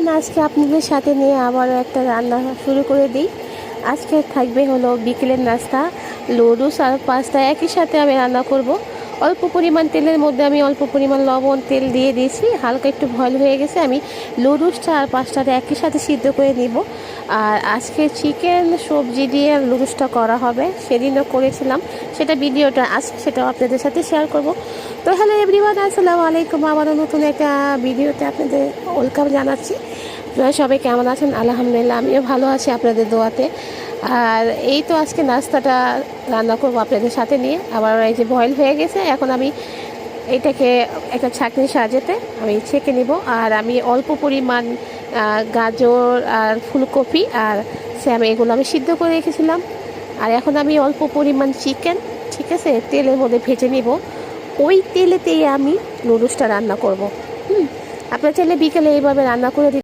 চলেন আজকে আপনাদের সাথে নিয়ে আবারও একটা রান্না শুরু করে দিই। আজকে থাকবে হলো বিকেলের নাস্তা, লুডুস আর পাস্তা একই সাথে আমি রান্না করব। অল্প পরিমাণ তেলের মধ্যে আমি অল্প পরিমাণ লবণ তেল দিয়ে দিয়েছি, হালকা একটু বয়েল হয়ে গেছে। আমি লুডুসটা আর পাস্তাটা একই সাথে সিদ্ধ করে নিব। আর আজকে চিকেন সবজি দিয়ে লুডুসটা করা হবে, সেদিনও করেছিলাম, সেটা ভিডিওটা আজকে সেটাও আপনাদের সাথে শেয়ার করব। তো হ্যালো এভরিওয়ান, আসসালামু আলাইকুম। আবারও নতুন একটা ভিডিওতে আপনাদের ওয়েলকাম জানাচ্ছি। আপনারা সবাই কেমন আছেন? আলহামদুলিল্লাহ, আমিও ভালো আছি আপনাদের দোয়াতে। আর এই তো আজকে নাস্তাটা রান্না করবো আপনাদের সাথে নিয়ে। আবার এই যে বয়েল হয়ে গেছে, এখন আমি এটাকে একটা ছাঁকনির সাহায্যে আমি ছেঁকে নিব। আর আমি অল্প পরিমাণ গাজর আর ফুলকপি আর স্যাম এগুলো আমি সিদ্ধ করে রেখেছিলাম। আর এখন আমি অল্প পরিমাণ চিকেন, ঠিক আছে, তেলের মধ্যে ভেজে নিব। ওই তেলেতেই আমি নুডলসটা রান্না করব। আপনার চাইলে বিকেলে এইভাবে রান্না করে